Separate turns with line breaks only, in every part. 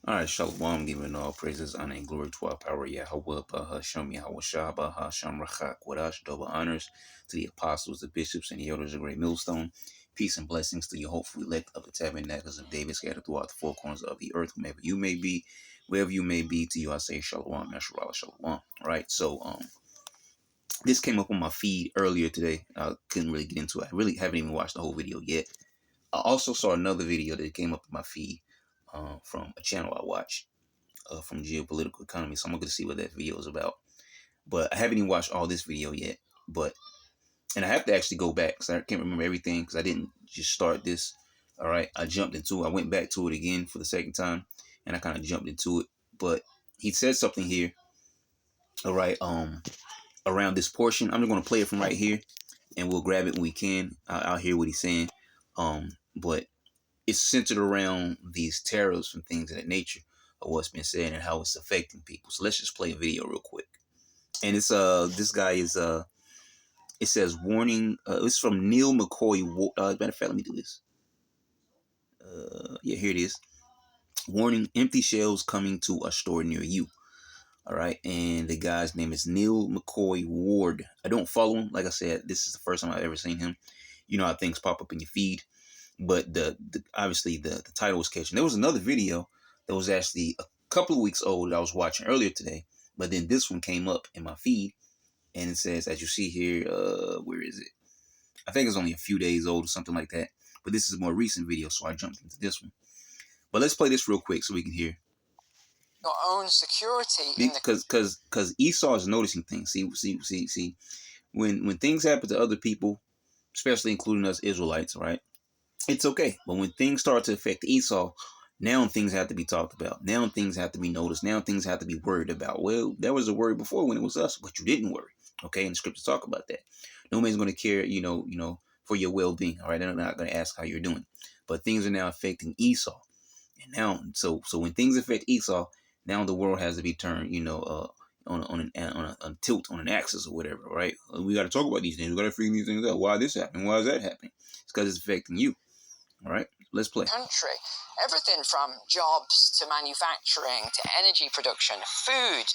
All right, Shalom, giving all praises, honor, and glory to our power, Yahweh, Bahasham, Yahweh Shah, Bahasham, Rachak, Wadash, double honors to the apostles, the bishops, and the elders of Great Millstone. Peace and blessings to your hopeful elect of the tabernacles of David scattered throughout the four corners of the earth, whomever you may be, wherever you may be, to you I say Shalom, Yasharallah, Shalom. All right, so this came up on my feed earlier today. I couldn't really get into it. I really haven't even watched the whole video yet. I also saw another video that came up on my feed from a channel I watch. From Geopolitical Economy. So I'm going to see what that video is about. But I haven't even watched all this video yet. And I have to actually go back because I can't remember everything because I didn't just start this. All right. I jumped into it. I went back to it again for the second time and I kind of jumped into it. But he said something here. All right. Around this portion. I'm just going to play it from right here and we'll grab it when we can. I'll hear what he's saying. But it's centered around these tariffs and things of that nature of what's been said and how it's affecting people. So let's just play a video real quick. And it's this guy is it says warning. It's from Neil McCoy. Matter of fact, let me do this. Yeah, here it is. Warning: empty shelves coming to a store near you. All right, and the guy's name is Neil McCoy Ward. I don't follow him. Like I said, this is the first time I've ever seen him. You know how things pop up in your feed. But obviously the title was catching. There was another video that was actually a couple of weeks old that I was watching earlier today, but then this one came up in my feed, and it says, as you see here, where is it? I think it's only a few days old or something like that. But this is a more recent video, so I jumped into this one. But let's play this real quick so we can hear.
Your own security
because Esau is noticing things. See. When things happen to other people, especially including us Israelites, right? It's okay. But when things start to affect Esau, now things have to be talked about. Now things have to be noticed. Now things have to be worried about. Well, there was a worry before when it was us, but you didn't worry. Okay, and the scriptures talk about that. Nobody's going to care, for your well-being. All right, they're not going to ask how you're doing. But things are now affecting Esau, and now, so when things affect Esau, now the world has to be turned, on a tilt, on an axis or whatever. Right? We got to talk about these things. We got to figure these things out. Why this happening? Why is that happening? It's because it's affecting you. All right, let's play.
Country, everything from jobs to manufacturing to energy production, food,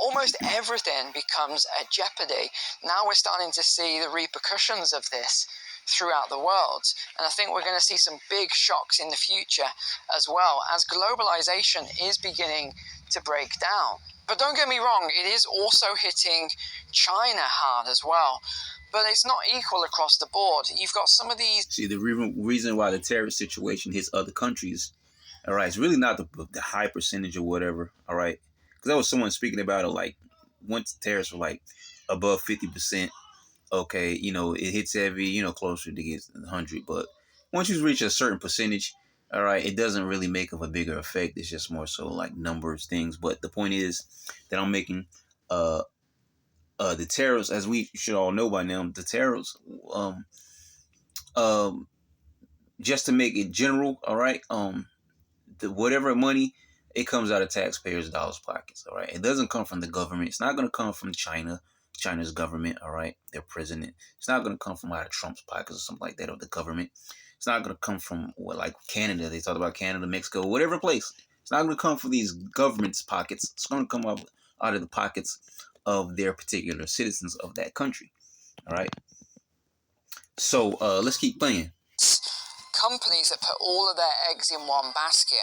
almost everything becomes a jeopardy. Now we're starting to see the repercussions of this throughout the world, and I think we're going to see some big shocks in the future as well as globalization is beginning to break down. But don't get me wrong, it is also hitting China hard as well. But it's not equal across the board. You've got some of these...
See, the reason why the terrorist situation hits other countries, all right, it's really not the high percentage or whatever, all right? Because there was someone speaking about it, like, once terrorists were, like, above 50%, okay, it hits heavy, closer to get 100. But once you reach a certain percentage, all right, it doesn't really make of a bigger effect. It's just more so, like, numbers, things. But the point is that I'm making, the tariffs, as we should all know by now, the tariffs, just to make it general, all right, whatever money, it comes out of taxpayers' dollars pockets, all right. It doesn't come from the government. It's not going to come from China's government, all right, their president. It's not going to come from out of Trump's pockets or something like that, or the government. It's not going to come from like Canada. They talked about Canada, Mexico, whatever place. It's not going to come from these governments' pockets. It's going to come out of the pockets of their particular citizens of that country, all right. So let's keep playing.
Companies that put all of their eggs in one basket,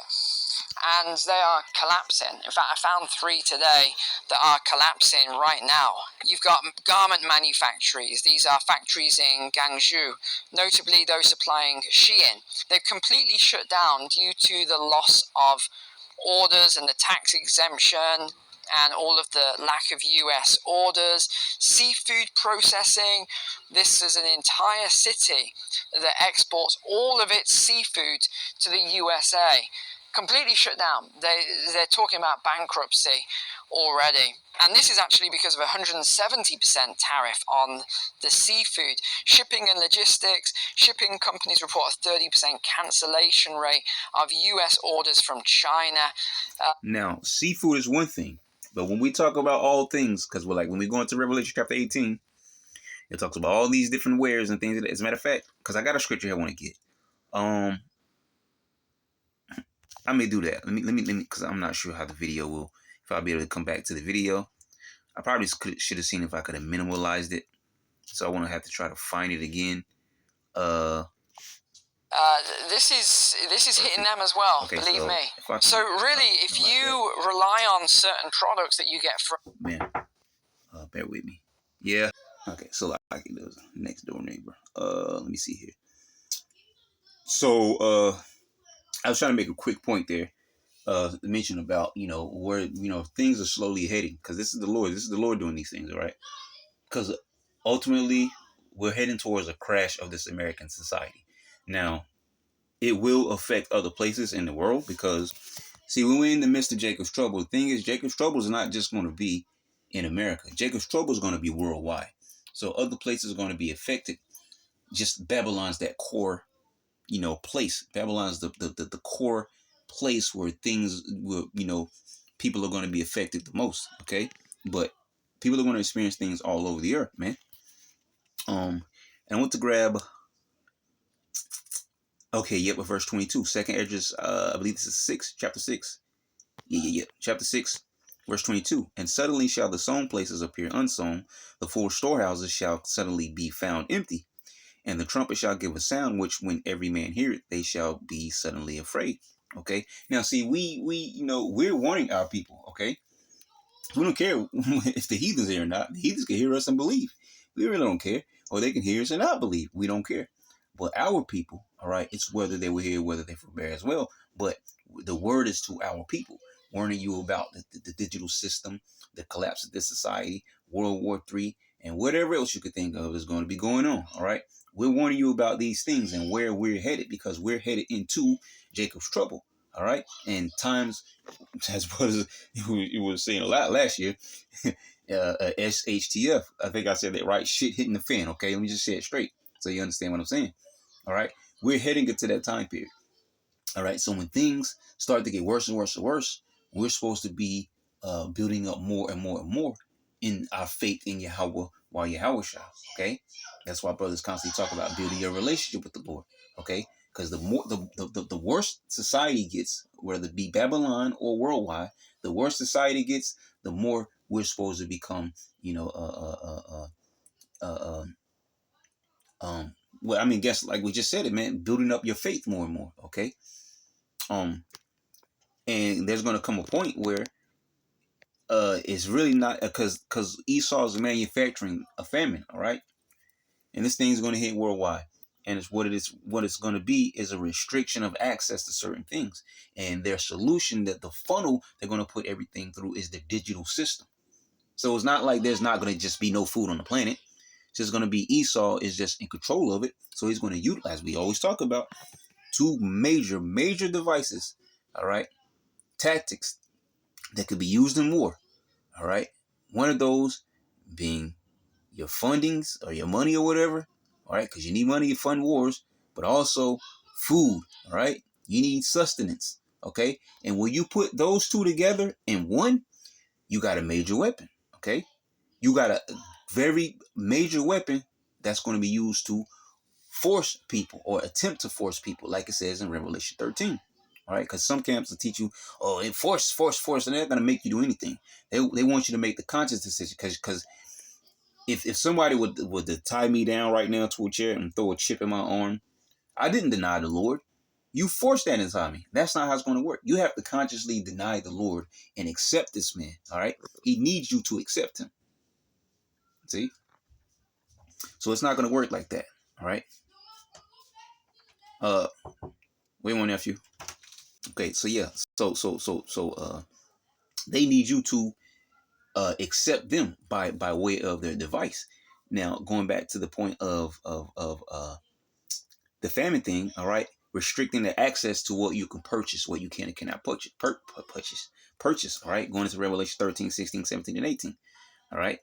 and they are collapsing. In fact, I found 3 today that are collapsing right now. You've got garment manufacturers. These are factories in Guangzhou, notably those supplying Shein. They've completely shut down due to the loss of orders and the tax exemption and all of the lack of US orders. Seafood processing, this is an entire city that exports all of its seafood to the USA. Completely shut down. They're talking about bankruptcy already. And this is actually because of a 170% tariff on the seafood. Shipping and logistics, shipping companies report a 30% cancellation rate of US orders from China.
Now, seafood is one thing, but when we talk about all things, because we're like, when we go into Revelation chapter 18, it talks about all these different wares and things. As a matter of fact, because I got a scripture here I want to get. I may do that. Let me, because I'm not sure how the video will, if I'll be able to come back to the video. I probably should have seen if I could have minimalized it. So I won't have to try to find it again.
This is hitting them as well, okay, believe me. So really, if you rely on certain products that you get from...
Man, bear with me. Yeah. Okay, so I can do it. Next door neighbor. Let me see here. So, I was trying to make a quick point there. Mention about, where, things are slowly heading. Because this is the Lord. This is the Lord doing these things, all right? Because ultimately, we're heading towards a crash of this American society. Now, it will affect other places in the world because, see, when we're in the midst of Jacob's trouble, the thing is, Jacob's trouble is not just going to be in America. Jacob's trouble is going to be worldwide. So other places are going to be affected. Just Babylon's that core, place. Babylon's the core place where things will, people are going to be affected the most. Okay. But people are going to experience things all over the earth, man. And I want to grab... Okay, yep, verse 22. Second Esdras, I believe this is chapter 6. Yeah. Chapter 6, verse 22. And suddenly shall the sown places appear unsown, the full storehouses shall suddenly be found empty, and the trumpet shall give a sound, which when every man hear it, they shall be suddenly afraid. Okay. Now, see, we're warning our people, okay? We don't care if the heathens here or not. The heathens can hear us and believe. We really don't care. Or they can hear us and not believe. We don't care. But our people, all right, it's whether they were here, whether they forbear as well. But the word is to our people, warning you about the digital system, the collapse of this society, World War III, and whatever else you could think of is going to be going on, all right? We're warning you about these things and where we're headed, because we're headed into Jacob's trouble, all right? And times, as you were saying a lot last year, SHTF, I think I said that right, shit hitting the fan, okay? Let me just say it straight so you understand what I'm saying. All right, we're heading into that time period. All right, so when things start to get worse and worse and worse, we're supposed to be building up more and more and more in our faith in Yahweh while Yahweh shall. Okay, that's why brothers constantly talk about building your relationship with the Lord. Okay, because the more the worse society gets, whether it be Babylon or worldwide, the worse society gets, the more we're supposed to become, well, I mean, guess like we just said it, man, building up your faith more and more. Okay. And there's going to come a point where it's really not, because Esau's manufacturing a famine. All right. And this thing's going to hit worldwide. And it's what it's going to be is a restriction of access to certain things. And their solution, that the funnel they're going to put everything through, is the digital system. So it's not like there's not going to just be no food on the planet. It's just going to be Esau is just in control of it. So he's going to utilize, we always talk about, two major devices, all right, tactics that could be used in war, all right. One of those being your fundings or your money or whatever, all right, because you need money to fund wars, but also food, all right. You need sustenance, okay. And when you put those two together in one, you got a major weapon, okay. You got a very major weapon that's going to be used to force people or attempt to force people, like it says in Revelation 13. All right, because some camps will teach you, oh, force, and they're going to make you do anything. They want you to make the conscious decision, because if somebody would tie me down right now to a chair and throw a chip in my arm, I didn't deny the Lord. You forced that inside me. That's not how it's going to work. You have to consciously deny the Lord and accept this man. All right, he needs you to accept him. See? So it's not going to work like that. All right. Wait one, nephew. Okay, so yeah. So they need you to accept them by way of their device. Now, going back to the point of the famine thing, all right, restricting the access to what you can purchase, what you can and cannot purchase, all right, going into Revelation 13, 16, 17, and 18, all right.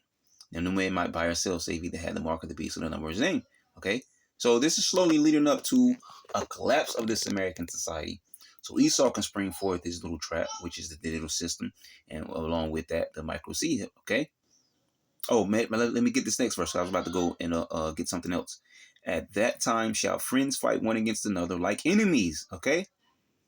And no man might buy or sell save he that had the mark of the beast or the number of his name. Okay. So this is slowly leading up to a collapse of this American society. So Esau can spring forth his little trap, which is the digital system, and along with that, the micro seed. Okay. Oh man, let me get this next verse. I was about to go and get something else. At that time shall friends fight one against another like enemies. Okay.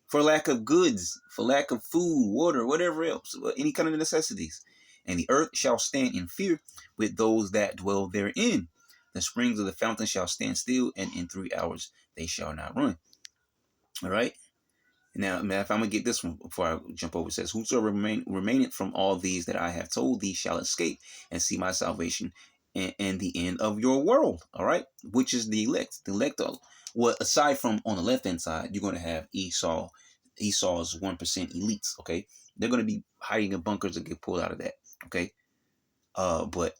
for lack of goods, for lack of food, water, whatever else, any kind of necessities. And the earth shall stand in fear with those that dwell therein. The springs of the fountain shall stand still, and in 3 hours they shall not run. All right. Now, if I'm gonna get this one before I jump over, it says, "Whosoever remaineth from all these that I have told thee shall escape and see my salvation and the end of your world." All right, which is the elect. The elect are what, aside from on the left hand side, you're gonna have Esau. Esau's 1% elites. Okay, they're gonna be hiding in bunkers and get pulled out of that. Okay, but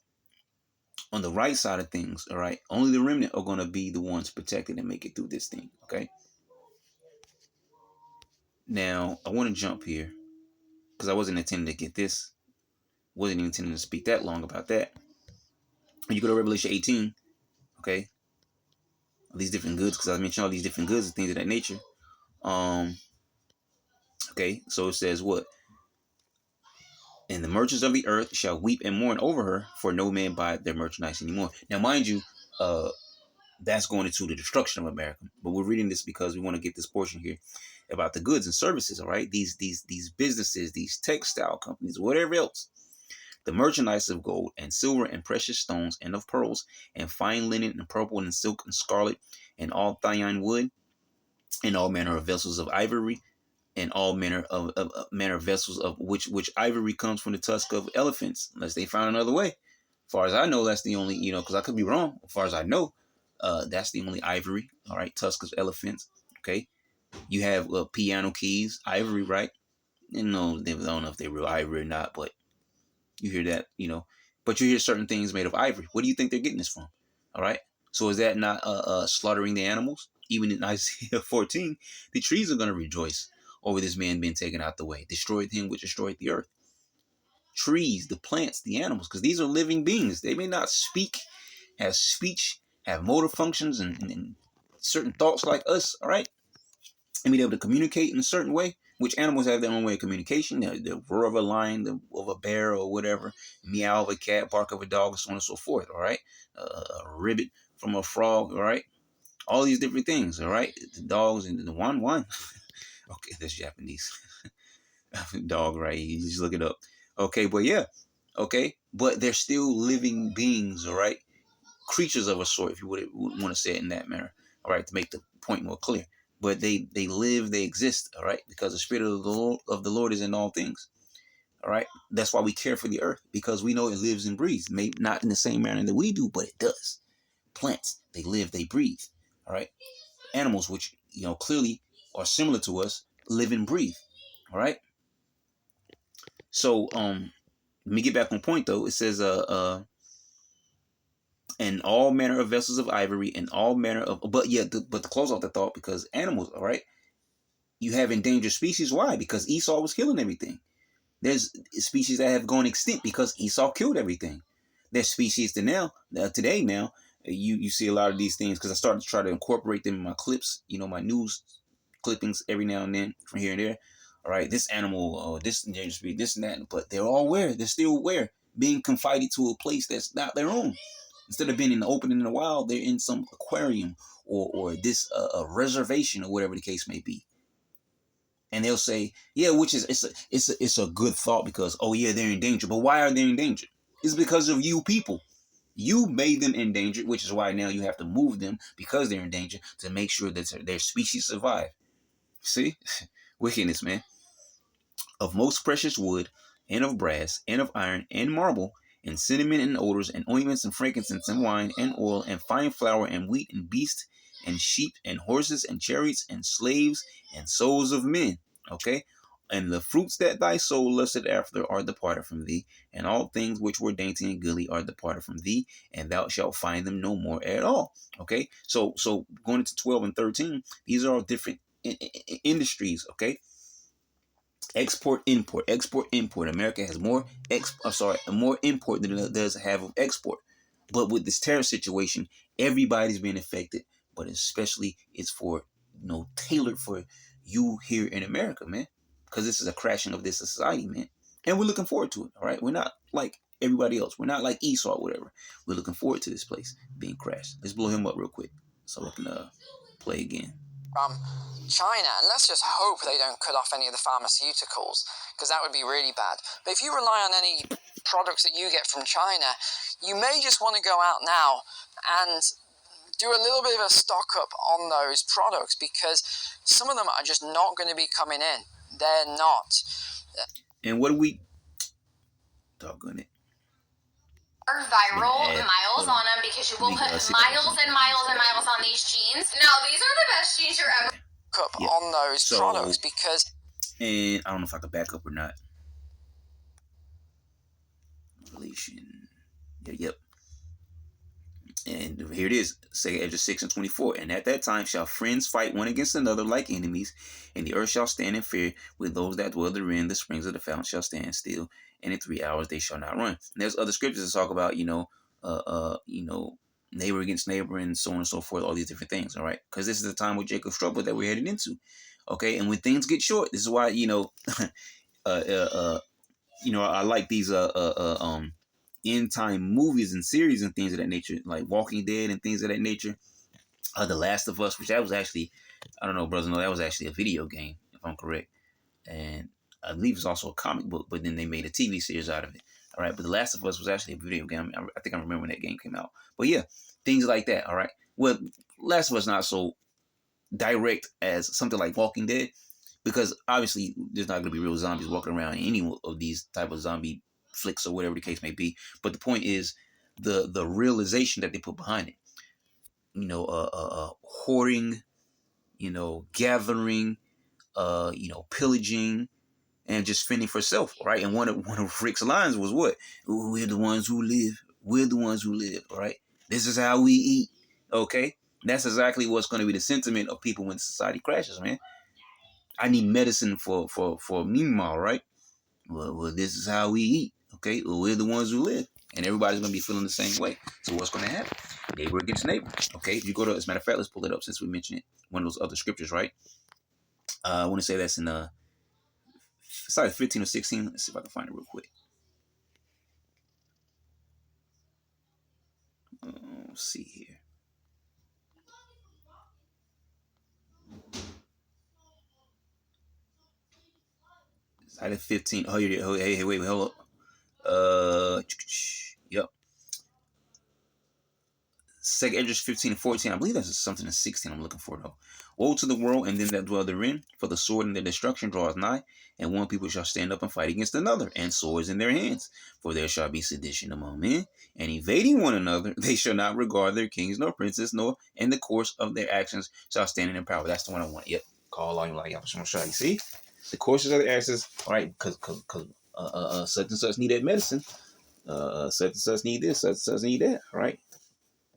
on the right side of things, all right, only the remnant are gonna be the ones protected and make it through this thing. Okay. Now I want to jump here because I wasn't intending to get this. Wasn't intending to speak that long about that. When you go to Revelation 18, okay, all these different goods, because I mentioned all these different goods and things of that nature. Okay, so it says what? "And the merchants of the earth shall weep and mourn over her, for no man buy their merchandise anymore." Now, mind you, that's going into the destruction of America. But we're reading this because we want to get this portion here about the goods and services. All right, these businesses, these textile companies, whatever else. "The merchandise of gold and silver and precious stones and of pearls and fine linen and purple and silk and scarlet and all Thyine wood and all manner of vessels of ivory and all manner of vessels of which ivory comes from the tusk of elephants, unless they find another way. As far as I know, that's the only, because I could be wrong. As far as I know, that's the only ivory. All right, tusk of elephants. Okay, you have piano keys, ivory, right? And no, I don't know if they're real ivory or not, but you hear that, but you hear certain things made of ivory. What do you think they're getting this from? All right. So is that not slaughtering the animals? Even in Isaiah 14, the trees are going to rejoice over this man being taken out the way. Destroyed him which destroyed the earth. Trees, the plants, the animals, because these are living beings. They may not speak, have speech, have motor functions, and certain thoughts like us. All right. And be able to communicate in a certain way, which animals have their own way of communication. The roar of a lion, of a bear, or whatever, meow of a cat, bark of a dog, so on and so forth. All right, a ribbit from a frog. All right, all these different things. All right, the dogs and the wan. Okay, that's Japanese dog, right? You just look it up. Okay, but yeah, okay, but they're still living beings. All right, creatures of a sort, if you would want to say it in that manner. All right, to make the point more clear. But they live, they exist, all right, because the Spirit of the Lord is in all things. All right, that's why we care for the earth, because we know it lives and breathes. Maybe not in the same manner that we do, but it does. Plants, they live, they breathe. All right, animals, which clearly are similar to us, live and breathe. All right. So let me get back on point though. It says and all manner of vessels of ivory and all manner of, but to close off the thought, because animals, all right, you have endangered species. Why? Because Esau was killing everything. There's species that have gone extinct because Esau killed everything. There's species today now, you see a lot of these things, because I started to try to incorporate them in my clips, my news clippings every now and then from here and there. All right, this animal, this endangered species, this and that, but they're all where? They're still where? Being confided to a place that's not their own. Instead of being in the open and in the wild, they're in some aquarium or this reservation or whatever the case may be. And they'll say, yeah, which is it's a good thought, because yeah, they're in danger. But why are they in danger? It's because of you people. You made them endangered, which is why now you have to move them, because they're in danger, to make sure that their species survive. See, wickedness, man. "Of most precious wood, and of brass, and of iron, and marble, and cinnamon, and odors, and ointments, and frankincense, and wine, and oil, and fine flour, and wheat, and beasts, and sheep, and horses, and chariots, and slaves, and souls of men." Okay? "And the fruits that thy soul lusted after are departed from thee, and all things which were dainty and goodly are departed from thee, and thou shalt find them no more at all." Okay? So going into 12 and 13, these are all different industries. Okay? Export, import, export, import. America has more import than it does have of export. But with this tariff situation, everybody's being affected. But especially, it's for tailored for you here in America, man. Because this is a crashing of this society, man. And we're looking forward to it. All right, we're not like everybody else. We're not like Esau or whatever. We're looking forward to this place being crashed. Let's blow him up real quick so I can play again.
from China, and let's just hope they don't cut off any of the pharmaceuticals, because that would be really bad. But if you rely on any products that you get from China, you may just want to go out now and do a little bit of a stock up on those products, because some of them are just not going to be coming in. They're not.
And what do we doggone it?
Viral miles on them, because you will put miles and miles and miles on these jeans. No, these are the best jeans you're ever
up on those products, because.
And I don't know if I could back up or not. Revelation. Yep. And here it is, 2 Ezra 6:24. And at that time shall friends fight one against another like enemies, and the earth shall stand in fear with those that dwell therein. The springs of the fountain shall stand still, and in 3 hours they shall not run. And there's other scriptures that talk about, neighbor against neighbor and so on and so forth, all these different things, all right? Because this is the time with Jacob's trouble that we're headed into, okay? And when things get short, this is why, I like these end time movies and series and things of that nature, like Walking Dead and things of that nature. The Last of Us, which that was actually, I don't know, brothers know, that was actually a video game, if I'm correct. And I believe it's also a comic book, but then they made a TV series out of it. All right, but The Last of Us was actually a video game. I think I remember when that game came out. But yeah, things like that, all right? Well, Last of Us not so direct as something like Walking Dead, because obviously there's not going to be real zombies walking around in any of these type of zombie flicks or whatever the case may be. But the point is the realization that they put behind it. Hoarding, gathering, pillaging, and just fending for self, right? And one of Rick's lines was what? We're the ones who live. We're the ones who live, right? This is how we eat, okay? That's exactly what's going to be the sentiment of people when society crashes, man. I need medicine for meanwhile, right? Well, this is how we eat, okay? Well, we're the ones who live, and everybody's going to be feeling the same way. So what's going to happen? Neighbor against neighbor, okay? If you go to, as a matter of fact, let's pull it up since we mentioned it. One of those other scriptures, right? I want to say that's in it's like 15 or 16. Let's see if I can find it real quick. Let's see here. It's either 15. Oh, hey, wait, hold up. Yep. 2 Ezra 15 and 14. I believe that's something in 16 I'm looking for, though. Woe to the world and them that dwell therein, for the sword and their destruction draws nigh, and one people shall stand up and fight against another, and swords in their hands. For there shall be sedition among men, and invading one another, they shall not regard their kings nor princes, nor in the course of their actions shall stand in their power. That's the one I want. Yep. Call on you like, I'm show you. See? The courses of the actions, all right, because such and such need that medicine. Such and such need this, such and such need that, all right?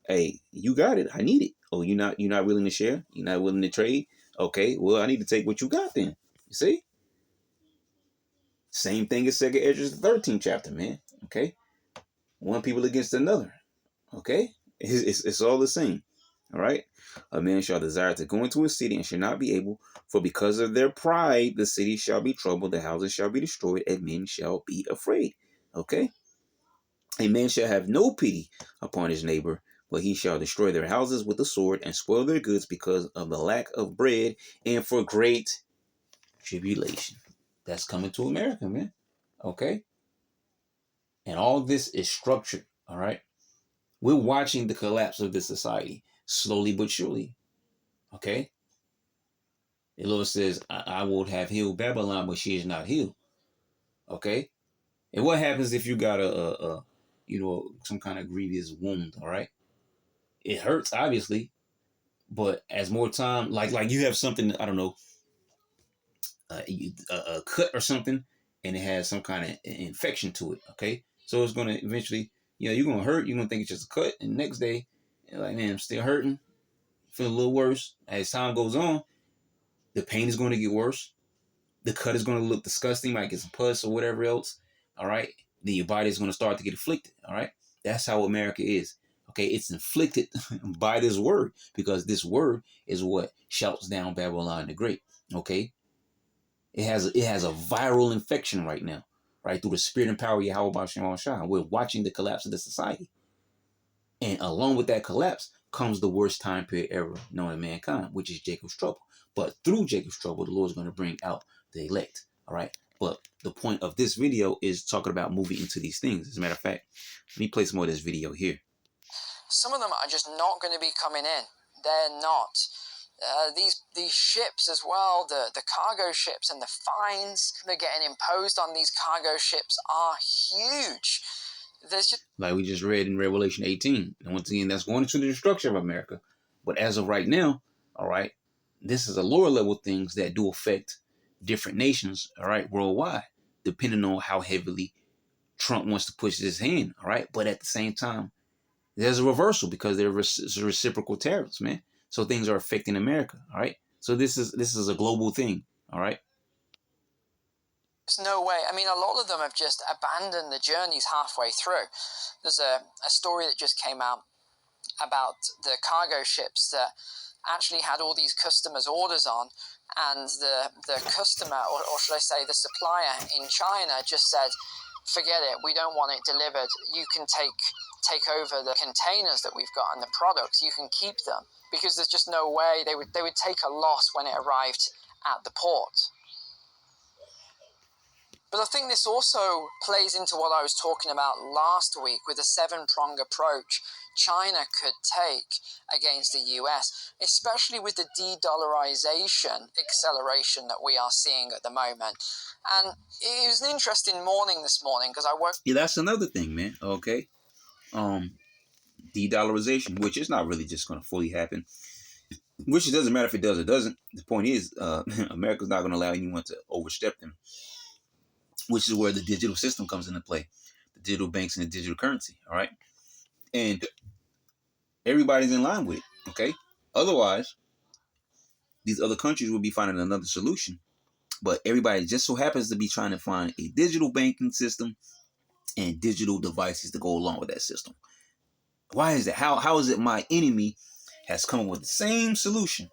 Hey, you got it. I need it. Oh, you're not willing to share? You're not willing to trade? Okay, well, I need to take what you got then. You see? Same thing as 2 Ezra 13th chapter, man. Okay? One people against another. Okay? It's all the same. All right? A man shall desire to go into a city and shall not be able, for because of their pride, the city shall be troubled, the houses shall be destroyed, and men shall be afraid. Okay? A man shall have no pity upon his neighbor, but he shall destroy their houses with the sword and spoil their goods because of the lack of bread and for great tribulation. That's coming to America, man. Okay? And all this is structured, all right? We're watching the collapse of this society slowly but surely. Okay? The Lord says, I would have healed Babylon, but she is not healed. Okay? And what happens if you got some kind of grievous wound, all right? It hurts, obviously, but as more time, like you have something, I don't know, a cut or something, and it has some kind of infection to it, okay? So it's going to eventually, you're going to hurt. You're going to think it's just a cut, and the next day, you're like, man, I'm still hurting, feeling a little worse. As time goes on, the pain is going to get worse. The cut is going to look disgusting, might get some pus or whatever else, all right? Then your body is going to start to get afflicted, all right? That's how America is. Okay, it's inflicted by this word, because this word is what shouts down Babylon the Great. Okay, it has a viral infection right now, right, through the spirit and power of Yahweh B'Shem Shah. We're watching the collapse of the society, and along with that collapse comes the worst time period ever known to mankind, which is Jacob's trouble. But through Jacob's trouble, the Lord is going to bring out the elect. All right. But the point of this video is talking about moving into these things. As a matter of fact, let me play some more of this video here.
Some of them are just not going to be coming in. They're not. These ships as well, the cargo ships and the fines that are getting imposed on these cargo ships are huge. There's just,
like we just read in Revelation 18. And once again, that's going into the destruction of America. But as of right now, all right, this is a lower level things that do affect different nations, all right, worldwide, depending on how heavily Trump wants to push his hand, all right? But at the same time, there's a reversal because there are reciprocal tariffs, man. So things are affecting America, all right? So this is a global thing, all right?
there's no way. I mean, a lot of them have just abandoned the journeys halfway through. There's a story that just came out about the cargo ships that actually had all these customers' orders on, and the customer, or should I say the supplier in China, just said, forget it, we don't want it delivered. You can take over the containers that we've got and the products. You can keep them, because there's just no way they would take a loss when it arrived at the port. But I think this also plays into what I was talking about last week with the 7-prong approach China could take against the US, especially with the de-dollarization acceleration that we are seeing at the moment. And it was an interesting morning this morning because I woke...
Yeah, that's another thing, man, okay? De-dollarization, which is not really just going to fully happen, which it doesn't matter if it does or doesn't. The point is, America's not going to allow anyone to overstep them, which is where the digital system comes into play, the digital banks and the digital currency, all right? And everybody's in line with it, okay? Otherwise, these other countries will be finding another solution. But everybody just so happens to be trying to find a digital banking system and digital devices to go along with that system. Why is that? How is it my enemy has come up with the same solution?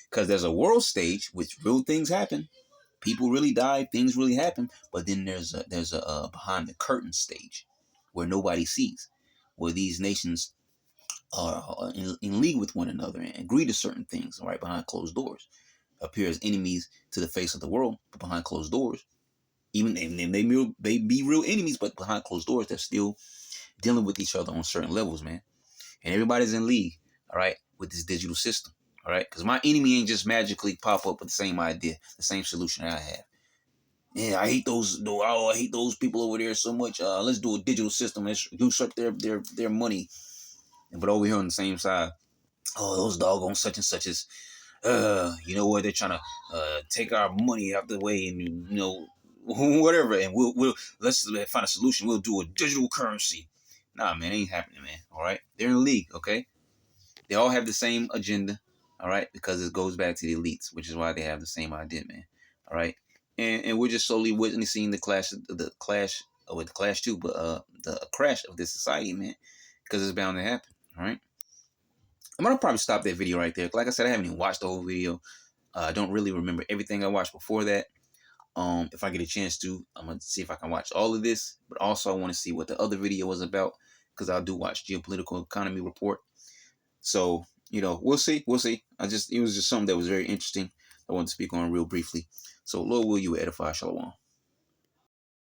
Because there's a world stage, which real things happen. People really die, things really happen. But then there's a behind the curtain stage where nobody sees, where these nations are in league with one another and agree to certain things, right, behind closed doors. Appear as enemies to the face of the world, but behind closed doors, even they be real enemies, but behind closed doors, they're still dealing with each other on certain levels, man. And everybody's in league, all right, with this digital system, all right? Because my enemy ain't just magically pop up with the same idea, the same solution I have. Yeah, I hate those. I hate those people over there so much. Let's do a digital system. Let's usurp their money. But over here on the same side, oh, those doggone such and such is, you know what? They're trying to take our money out the way, and you know, whatever. And let's find a solution. We'll do a digital currency. Nah, man, it ain't happening, man. All right, they're in the league, okay? They all have the same agenda, all right? Because it goes back to the elites, which is why they have the same idea, man. All right, and we're just slowly witnessing the crash of this society, man, because it's bound to happen. All right. I'm going to probably stop that video right there. Like I said, I haven't even watched the whole video. I don't really remember everything I watched before that. If I get a chance to, I'm going to see if I can watch all of this. But also, I want to see what the other video was about, because I do watch Geopolitical Economy Report. So, you know, we'll see. We'll see. It was just something that was very interesting. I wanted to speak on real briefly. So, Lord will you edify. Shalom.